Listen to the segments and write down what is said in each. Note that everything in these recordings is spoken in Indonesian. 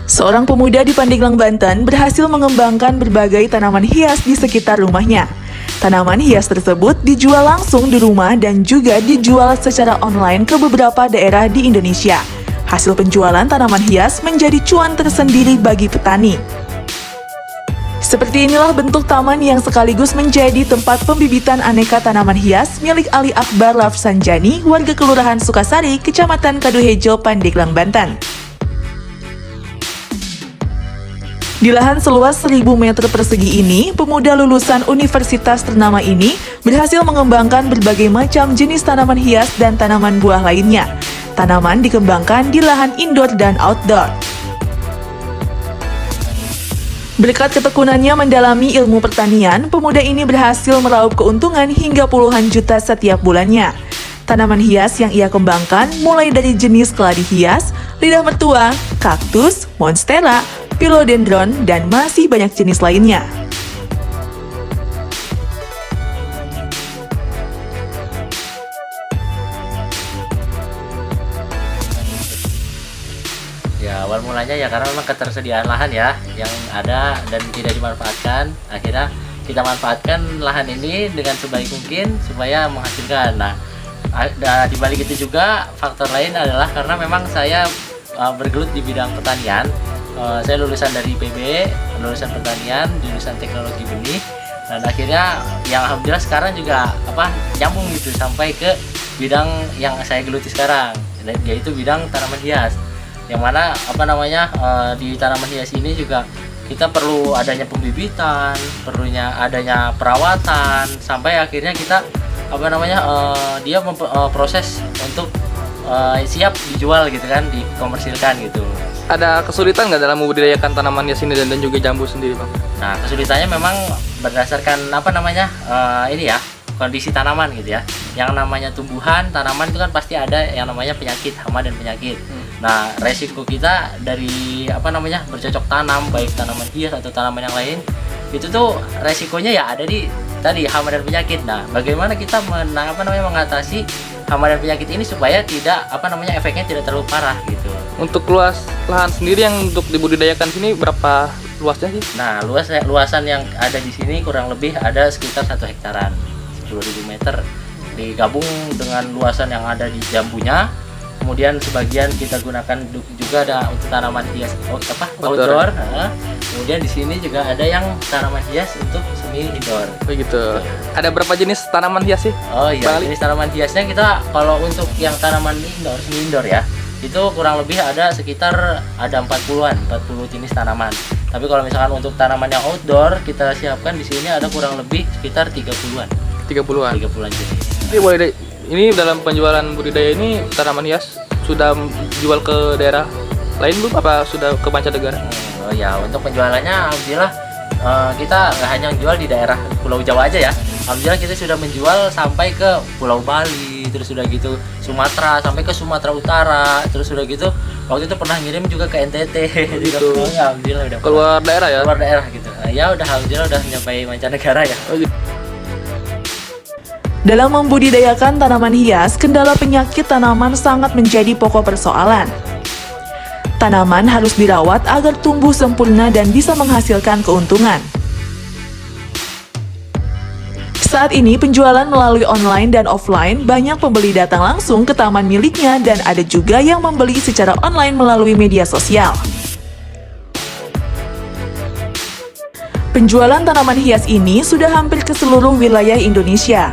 Seorang pemuda di Pandeglang, Banten berhasil mengembangkan berbagai tanaman hias di sekitar rumahnya. Tanaman hias tersebut dijual langsung di rumah dan juga dijual secara online ke beberapa daerah di Indonesia. Hasil penjualan tanaman hias menjadi cuan tersendiri bagi petani. Seperti inilah bentuk taman yang sekaligus menjadi tempat pembibitan aneka tanaman hias milik Ali Akbar Rafsanjani, warga Kelurahan Sukasari, Kecamatan Kaduhejo, Pandeglang, Banten. Di lahan seluas 1000 meter persegi ini, pemuda lulusan universitas ternama ini berhasil mengembangkan berbagai macam jenis tanaman hias dan tanaman buah lainnya. Tanaman dikembangkan di lahan indoor dan outdoor. Berkat ketekunannya mendalami ilmu pertanian, pemuda ini berhasil meraup keuntungan hingga puluhan juta setiap bulannya. Tanaman hias yang ia kembangkan mulai dari jenis keladi hias, lidah mertua, kaktus, monstera, philodendron, dan masih banyak jenis lainnya. Ya, awal mulanya ya karena memang ketersediaan lahan ya yang ada dan tidak dimanfaatkan. Akhirnya kita manfaatkan lahan ini dengan sebaik mungkin supaya menghasilkan. Nah, di balik itu juga faktor lain adalah karena memang saya bergelut di bidang pertanian. Saya lulusan dari IPB, lulusan pertanian, jurusan teknologi benih, dan akhirnya yang alhamdulillah sekarang juga nyambung gitu sampai ke bidang yang saya geluti sekarang, yaitu bidang tanaman hias. Yang mana di tanaman hias ini juga kita perlu adanya pembibitan, perlunya adanya perawatan, sampai akhirnya kita dia proses untuk siap dijual gitu kan, dikomersilkan gitu. Ada kesulitan nggak dalam membudidayakan tanaman hias ini dan juga jambu sendiri, Bang? Nah, kesulitannya memang berdasarkan kondisi tanaman gitu ya. Yang namanya tumbuhan, tanaman itu kan pasti ada yang namanya penyakit, hama dan penyakit. Nah, resiko kita dari bercocok tanam, baik tanaman hias atau tanaman yang lain, itu tuh resikonya ya ada di tadi hama dan penyakit. Nah, bagaimana kita mengatasi hama dan penyakit ini supaya tidak efeknya tidak terlalu parah gitu. Untuk luas lahan sendiri yang untuk dibudidayakan sini berapa luasnya sih? Nah, luasan yang ada di sini kurang lebih ada sekitar 1 hektaran, 10.000 meter, digabung dengan luasan yang ada di jambunya. Kemudian sebagian kita gunakan juga ada untuk tanaman hias outdoor. Kemudian di sini juga ada yang tanaman hias untuk semi indoor. Begitu. Ada berapa jenis tanaman hias sih? Oh iya, jenis tanaman hiasnya kita kalau untuk yang tanaman indoor, semi indoor ya, itu kurang lebih ada sekitar 40 jenis tanaman. Tapi kalau misalkan untuk tanaman yang outdoor, kita siapkan di sini ada kurang lebih sekitar 30-an. 30-an jenis. Jadi ini dalam penjualan budidaya ini tanaman hias sudah jual ke daerah lain belum? Apa sudah ke mancanegara? Oh ya, untuk penjualannya alhamdulillah kita nggak hanya jual di daerah Pulau Jawa aja ya. Alhamdulillah kita sudah menjual sampai ke Pulau Bali, terus sudah gitu Sumatera, sampai ke Sumatera Utara, terus sudah gitu waktu itu pernah ngirim juga ke NTT. Gitu. Ya, alhamdulillah udah keluar daerah ya? Keluar daerah gitu. Nah, ya udah alhamdulillah udah nyampai mancanegara ya. Oh, gitu. Dalam membudidayakan tanaman hias, kendala penyakit tanaman sangat menjadi pokok persoalan. Tanaman harus dirawat agar tumbuh sempurna dan bisa menghasilkan keuntungan. Saat ini penjualan melalui online dan offline, banyak pembeli datang langsung ke taman miliknya dan ada juga yang membeli secara online melalui media sosial. Penjualan tanaman hias ini sudah hampir ke seluruh wilayah Indonesia.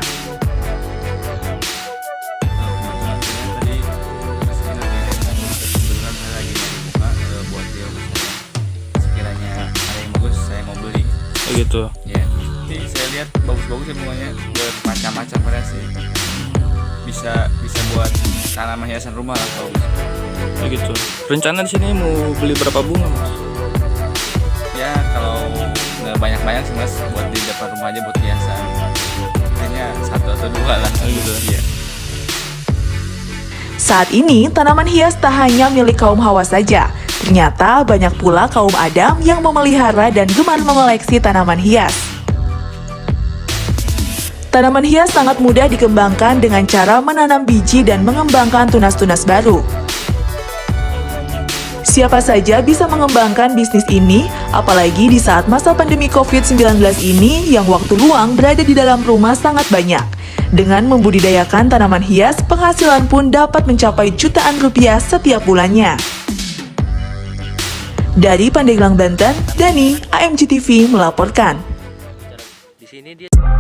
Gitu. Ya, jadi saya lihat bagus-bagus ya bunganya, bermacam-macam variasi. Bisa buat tanaman hiasan rumah lah kalau bisa. Begitu. Rencana di sini mau beli berapa bunga, Mas? Ya kalau nggak banyak-banyak sih Mas, buat di depan rumah aja buat hiasan. Hanya 1 atau 2 lah. Gitu. Iya. Saat ini, tanaman hias tak hanya milik kaum Hawa saja. Ternyata banyak pula kaum Adam yang memelihara dan gemar mengoleksi tanaman hias. Tanaman hias sangat mudah dikembangkan dengan cara menanam biji dan mengembangkan tunas-tunas baru. Siapa saja bisa mengembangkan bisnis ini, apalagi di saat masa pandemi COVID-19 ini yang waktu luang berada di dalam rumah sangat banyak. Dengan membudidayakan tanaman hias, penghasilan pun dapat mencapai jutaan rupiah setiap bulannya. Dari Pandeglang, Banten, Dani, AMG TV melaporkan. Di sini dia